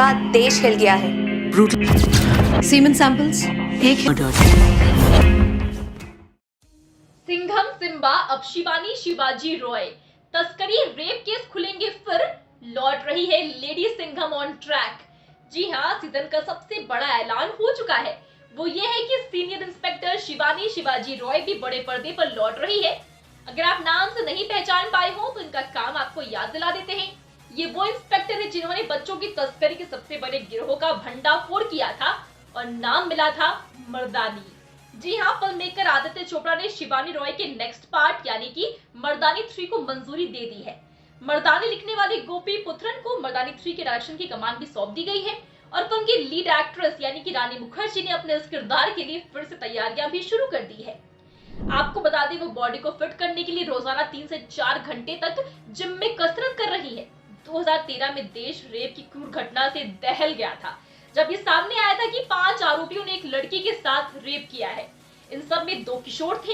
पूरा देश हिल गया है। सीमेन सैंपल्स एक सिंघम सिम्बा अब शिवानी शिवाजी रॉय तस्करी रेप केस खुलेंगे फिर, लौट रही है लेडी सिंघम ऑन ट्रैक। जी हाँ, सीजन का सबसे बड़ा ऐलान हो चुका है। वो ये है कि सीनियर इंस्पेक्टर शिवानी शिवाजी रॉय भी बड़े पर्दे पर लौट रही है। अगर आप नाम से नहीं पहचान पाए हो तो इनका काम आपको याद दिला देते हैं। ये वो इंस्पेक्टर है जिन्होंने बच्चों की तस्करी के सबसे बड़े गिरोह का भंडाफोड़ किया था और नाम मिला था मर्दानी। जी हाँ, फिल्म मेकर आदित्य चोपड़ा ने शिवानी रॉय के नेक्स्ट पार्ट यानी कि मर्दानी 3 को मंजूरी दे दी है। मर्दानी लिखने वाले गोपी पुत्रन को मर्दानी 3 के डायरेक्शन की कमान भी सौंप दी गई है और फिल्म की लीड एक्ट्रेस यानी कि रानी मुखर्जी ने अपने इस किरदार के लिए फिर से तैयारियां भी शुरू कर दी है। आपको बता दें, वो बॉडी को फिट करने के लिए रोजाना 3 से 4 घंटे तक जिम में कसरत कर रही है। 2013 में देश रेप की क्रूर घटना से दहल गया था, जब ये सामने आया था कि 5 आरोपियों ने एक लड़की के साथ रेप किया है। इन सब में 2 किशोर थे।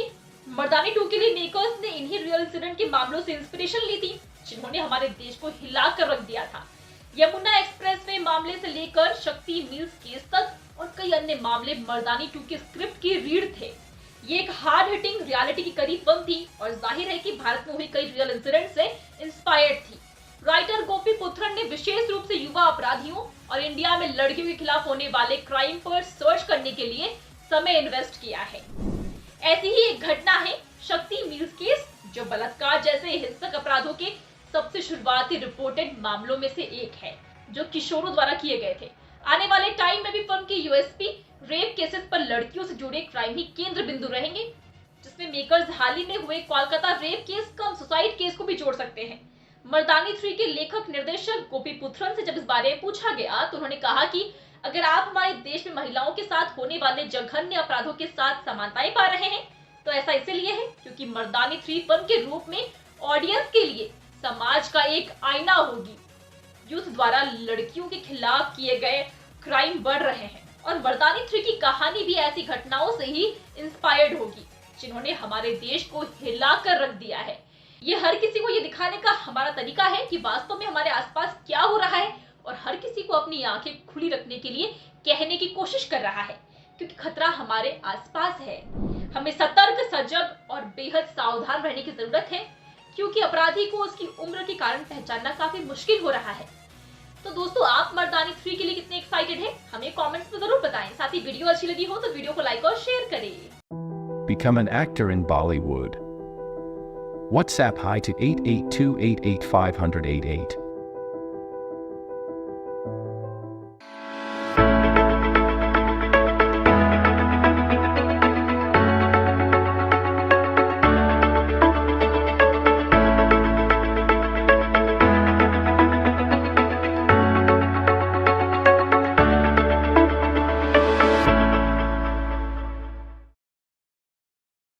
मर्दानी 2 के लिए मेकर्स ने इन्हीं रियल इंसिडेंट के मामलों से इंस्पिरेशन ली थी, जिन्होंने हमारे देश को हिला कर रख दिया था। यमुना एक्सप्रेसवे मामले से लेकर शक्ति मिल्स केस तक और कई अन्य मामले मर्दानी 2 के स्क्रिप्ट की रीढ़ थे। ये एक हार्ड हिटिंग रियलिटी की करीब फिल्म थी और जाहिर है कि भारत में हुई कई रियल इंसिडेंट से इंस्पायर्ड थी। राइटर गोपी पुत्रन ने विशेष रूप से युवा अपराधियों और इंडिया में लड़कियों के खिलाफ होने वाले क्राइम पर सर्च करने के लिए समय इन्वेस्ट किया है। ऐसी ही एक घटना है शक्ति मिल्स केस, जो बलात्कार जैसे हिंसक अपराधों के सबसे शुरुआती रिपोर्टेड मामलों में से एक है, जो किशोरों द्वारा किए गए थे। आने वाले टाइम में भी फिल्म की यूएसपी रेप केसेस पर लड़कियों से जुड़े क्राइम ही केंद्र बिंदु रहेंगे, जिसमें मेकर्स हाल ही में हुए Kolkata rape case cum suicide case को भी जोड़ सकते हैं। मर्दानी 3 के लेखक निर्देशक गोपी पुत्रन से जब इस बारे में पूछा गया तो उन्होंने कहा कि अगर आप हमारे देश में महिलाओं के साथ होने वाले जघन्य अपराधों के साथ समानताएं पा रहे हैं तो ऐसा इसलिए है क्योंकि मर्दानी 3 फिल्म के रूप में ऑडियंस के लिए समाज का एक आईना होगी। यूथ द्वारा लड़कियों के खिलाफ किए गए क्राइम बढ़ रहे हैं और मर्दानी 3 की कहानी भी ऐसी घटनाओं से ही इंस्पायर्ड होगी, जिन्होंने हमारे देश को हिला कर रख दिया है। ये हर किसी को ये दिखाने का हमारा तरीका है कि वास्तव में हमारे आसपास क्या हो रहा है और हर किसी को अपनी आंखें खुली रखने के लिए कहने की कोशिश कर रहा है, क्योंकि खतरा हमारे आसपास है। हमें सतर्क, सजग और बेहद सावधान रहने की जरूरत है, क्योंकि अपराधी को उसकी उम्र के कारण पहचानना काफी मुश्किल हो रहा है। तो दोस्तों, आप मर्दानी 3 के लिए कितने एक्साइटेड हैं? हमें कमेंट्स में जरूर बताएं। साथ ही वीडियो अच्छी लगी हो तो वीडियो को लाइक और शेयर करें। Become an actor in Bollywood. WhatsApp hi to 8828850088.